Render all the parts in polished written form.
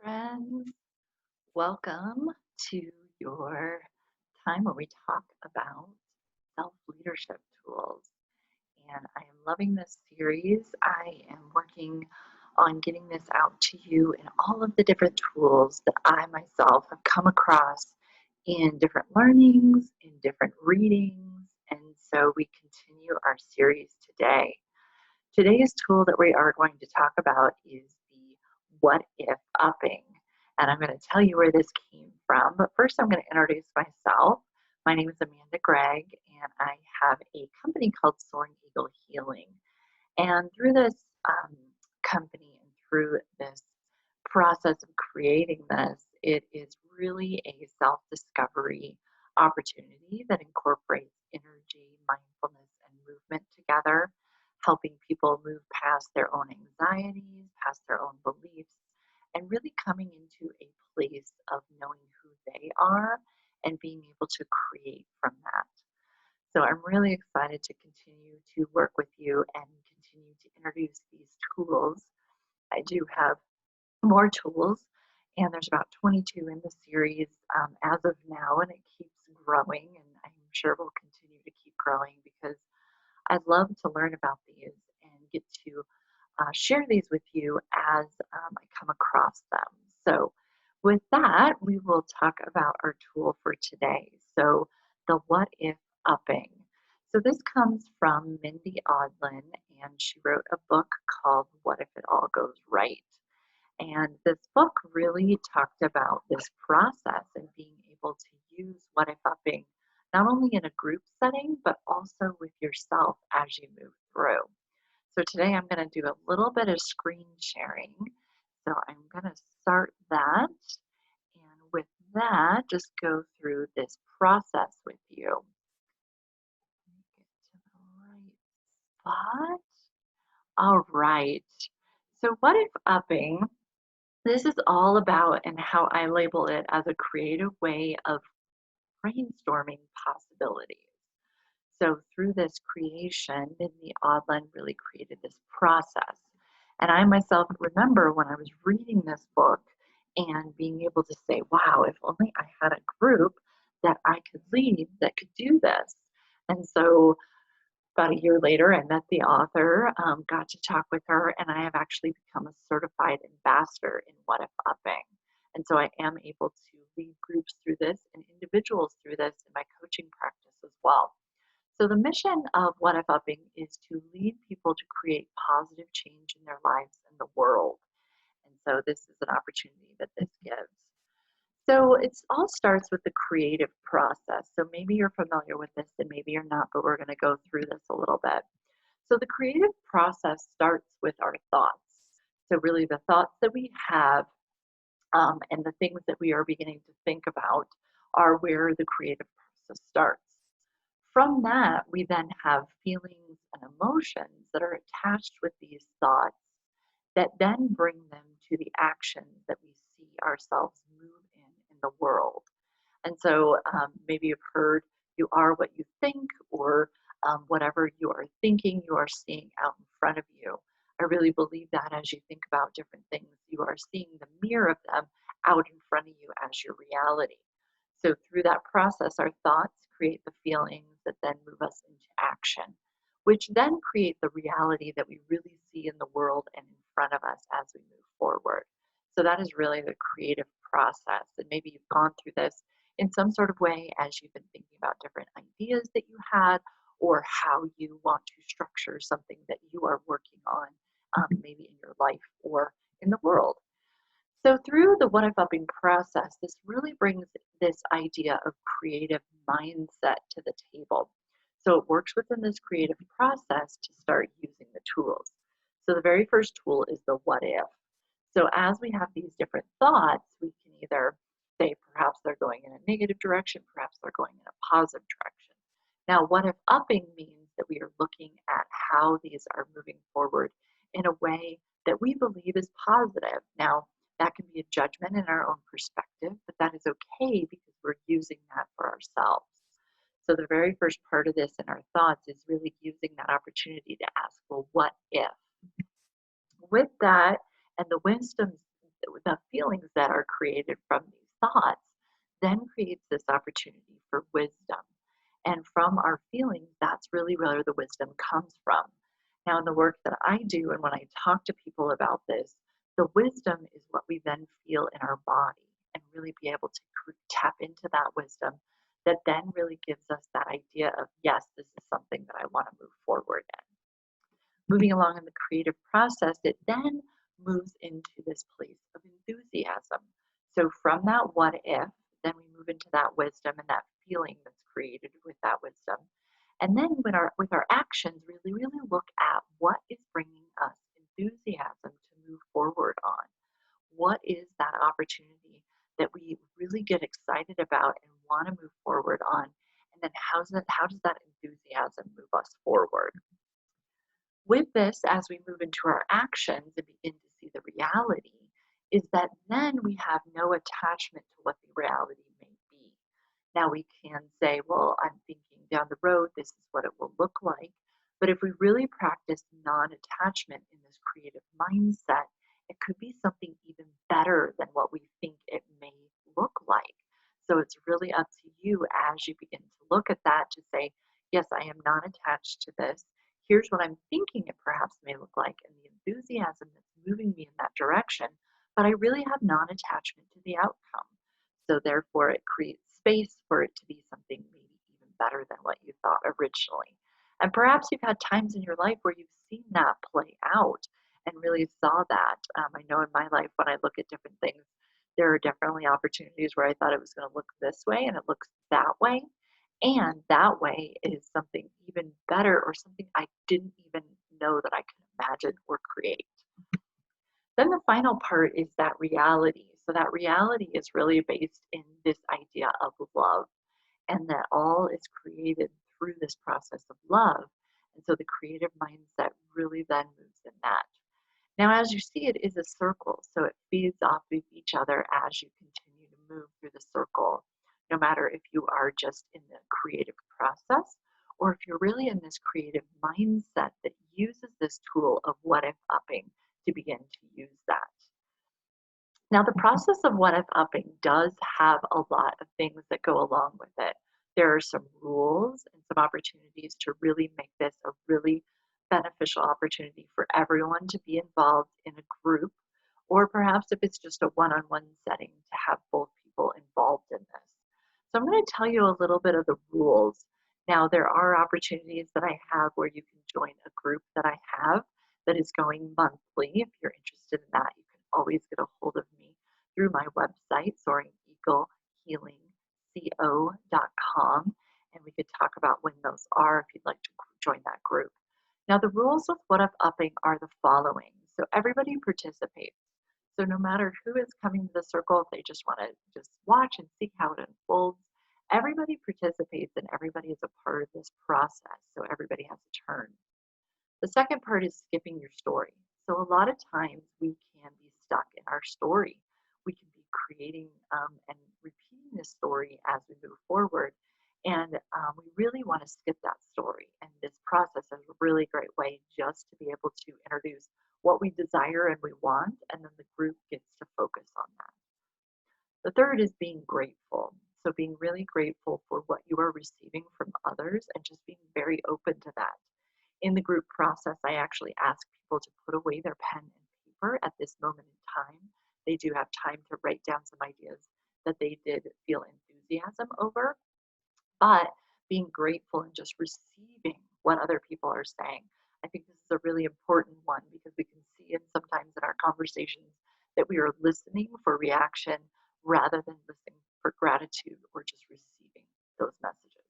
friends. Welcome to your time where we talk about self leadership tools. And I am loving this series. I am working on getting this out to you in all of the different tools that I myself have come across in different learnings, in different readings. And so we continue our series today. Today's tool that we are going to talk about is the what if upping. And I'm going to tell you where this came from. But first, I'm going to introduce myself. My name is Gregg, and I have a company called Soaring Eagle Healing. And through this company and through this process of creating this, it is really a self discovery opportunity that incorporates energy, mindfulness, and movement together, helping people move past their own anxieties, past their own beliefs, and really coming into a place of knowing who they are and being able to create from that. So I'm really excited to continue to work with you and continue to introduce these tools. I do have more tools, and there's about 22 in the series as of now, and it keeps growing, and I'm sure we'll continue to keep growing because I'd love to learn about these and get to share these with you as I come across them. So with that, we will talk about our tool for today. So the what if upping. So this comes from Mendhi Audlin, and she wrote a book called What If It All Goes Right? And this book really talked about this process and being able to use what if upping not only in a group setting, but also with yourself as you move through. So today I'm going to do a little bit of screen sharing. So I'm going to start that. And with that, just go through this process with you. Get to the right spot. All right. So what if upping? This is all about and how I label it as a creative way of brainstorming possibilities. So through this creation, Mendhi Audlin really created this process. And I myself remember when I was reading this book and being able to say, wow, if only I had a group that I could lead that could do this. And so about a year later, I met the author, got to talk with her, and I have actually become a certified ambassador in What If Upping. And so I am able to lead groups through this and individuals through this in my coaching practice as well. So the mission of What If Upping is to lead people to create positive change in their lives and the world. And so this is an opportunity that this gives. So it all starts with the creative process. So maybe you're familiar with this and maybe you're not, but we're going to go through this a little bit. So the creative process starts with our thoughts. So really the thoughts that we have and the things that we are beginning to think about are where the creative process starts. From that, we then have feelings and emotions that are attached with these thoughts that then bring them to the actions that we see ourselves move in the world. And so maybe you've heard you are what you think, or whatever you are thinking, you are seeing out in front of you. I really believe that as you think about different things, you are seeing the mirror of them out in front of you as your reality. So through that process, our thoughts create the feelings that then move us into action, which then create the reality that we really see in the world and in front of us as we move forward. So that is really the creative process. And maybe you've gone through this in some sort of way as you've been thinking about different ideas that you had or how you want to structure something that you are working on, maybe in your life or in the world. So through the what if upping process, this really brings this idea of creative mindset to the table. So it works within this creative process to start using the tools. So the very first tool is the what if. So as we have these different thoughts, we can either say perhaps they're going in a negative direction, perhaps they're going in a positive direction. Now, what if upping means that we are looking at how these are moving forward in a way that we believe is positive. Now, that can be a judgment in our own perspective, but that is okay because we're using that for ourselves. So the very first part of this in our thoughts is really using that opportunity to ask, well, what if? With that and the the feelings that are created from these thoughts then creates this opportunity for wisdom. And from our feelings, that's really where the wisdom comes from. Now, in the work that I do, and when I talk to people about this, the wisdom is what we then feel in our body and really be able to tap into that wisdom that then really gives us that idea of, yes, this is something that I want to move forward in. Moving along in the creative process, it then moves into this place of enthusiasm. So from that what if, then we move into that wisdom and that feeling that's created with that wisdom. And then with our actions, really look at what is bringing us enthusiasm to move forward on. What is that opportunity that we really get excited about and want to move forward on? And then how does that enthusiasm move us forward? With this, as we move into our actions and begin to see the reality, is that then we have no attachment to what the reality may be. Now we can say, well, I'm thinking down the road, this is what it will look like. But if we really practice non attachment in this creative mindset, it could be something even better than what we think it may look like. So it's really up to you as you begin to look at that to say, yes, I am non attached to this. Here's what I'm thinking it perhaps may look like, and the enthusiasm that's moving me in that direction. But I really have non attachment to the outcome. So therefore, it creates space for it to be something maybe even better than what you thought originally. And perhaps you've had times in your life where you've seen that play out and really saw that. I know in my life, when I look at different things, there are definitely opportunities where I thought it was going to look this way and it looks that way. And that way is something even better or something I didn't even know that I could imagine or create. Then the final part is that reality. So that reality is really based in this idea of love and that all is created through this process of love. And so the creative mindset really then moves in that. Now, as you see, it is a circle, so it feeds off of each other as you continue to move through the circle, no matter if you are just in the creative process or if you're really in this creative mindset that uses this tool of what if upping to begin to use that. Now, the process of what if upping does have a lot of things that go along with it. There are some rules and some opportunities to really make this a really beneficial opportunity for everyone to be involved in a group, or perhaps if it's just a one-on-one setting to have both people involved in this. So I'm going to tell you a little bit of the rules. Now, there are opportunities that I have where you can join a group that I have that is going monthly. If you're interested in that, you can always get a hold of me through my website, soaringeaglehealingco.com, and we could talk about when those are if you'd like to join that group. Now, the rules of what if upping are the following. So everybody participates. So no matter who is coming to the circle, if they just want to just watch and see how it unfolds, everybody participates and everybody is a part of this process. So everybody has a turn. The second part is skipping your story. So a lot of times we can be stuck in our story. We can be creating and repeating this story as we move forward. And we really want to skip that story. And this process is a really great way just to be able to introduce what we desire and we want, and then the group gets to focus on that. The third is being grateful. So being really grateful for what you are receiving from others and just being very open to that. In the group process, I actually ask people to put away their pen and paper at this moment in time. They do have time to write down some ideas that they did feel enthusiasm over, but being grateful and just receiving what other people are saying. I think this is a really important one because we can see it sometimes in our conversations that we are listening for reaction rather than listening for gratitude or just receiving those messages.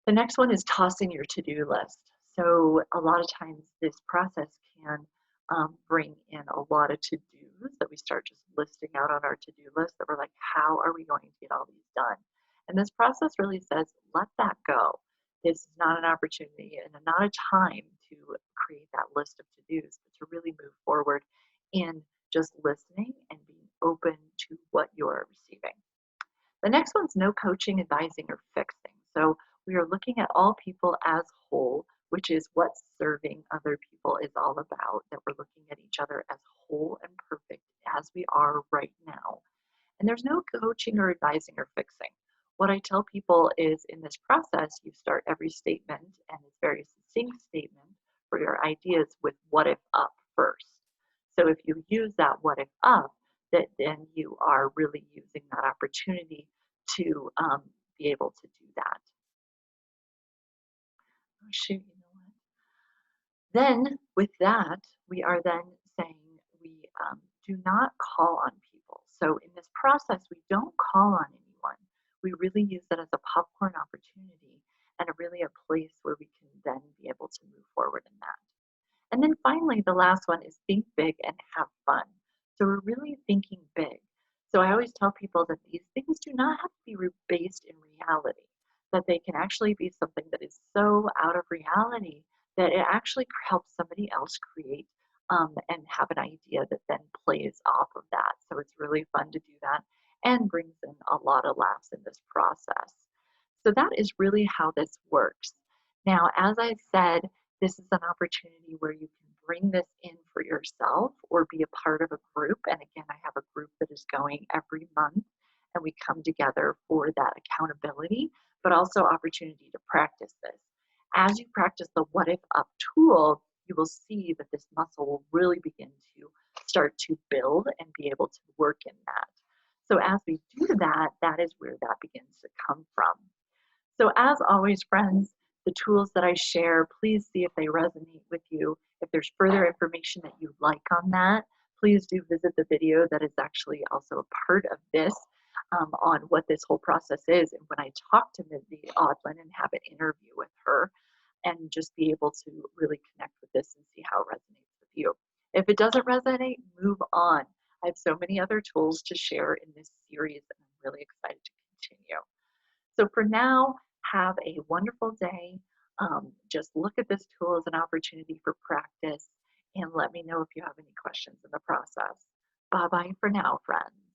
The next one is tossing your to-do list. So a lot of times this process can bring in a lot of to-dos that we start just listing out on our to-do list that we're like, how are we going to get all these done? And this process really says, let that go. This is not an opportunity and not a time to create that list of to-dos, but to really move forward in just listening and being open to what you're receiving. The next one's no coaching, advising, or fixing. So we are looking at all people as whole, which is what serving other people is all about, that we're looking at each other as whole and perfect as we are right now. And there's no coaching or advising or fixing. What I tell people is in this process, you start every statement and it's very succinct statement for your ideas with what if up first. So if you use that what if up, that then you are really using that opportunity to be able to do that. Oh, shoot, you know what? Then, with that, we are then saying we do not call on people. So, in this process, we don't call on anyone. We really use it as a popcorn opportunity and really a place where we can then be able to move forward in that. And then finally, the last one is think big and have fun. So we're really thinking big. So I always tell people that these things do not have to be based in reality, that they can actually be something that is so out of reality that it actually helps somebody else create and have an idea that then plays off of that. So it's really fun to do that and brings in a lot of laughs in this process. So that is really how this works. Now, as I said, this is an opportunity where you can bring this in for yourself or be a part of a group. And again, I have a group that is going every month and we come together for that accountability, but also opportunity to practice this. As you practice the what if up tool, you will see that this muscle will really begin to start to build and be able to work in that. So as we do that, that is where that begins to come from. So as always, friends, the tools that I share, please see if they resonate with you. If there's further information that you'd like on that, please do visit the video that is actually also a part of this on what this whole process is. And when I talk to Mendhi Audlin and have an interview with her and just be able to really connect with this and see how it resonates with you. If it doesn't resonate, move on. I have so many other tools to share in this series and I'm really excited to continue. So for now, have a wonderful day. Just look at this tool as an opportunity for practice and let me know if you have any questions in the process. Bye bye for now, friends.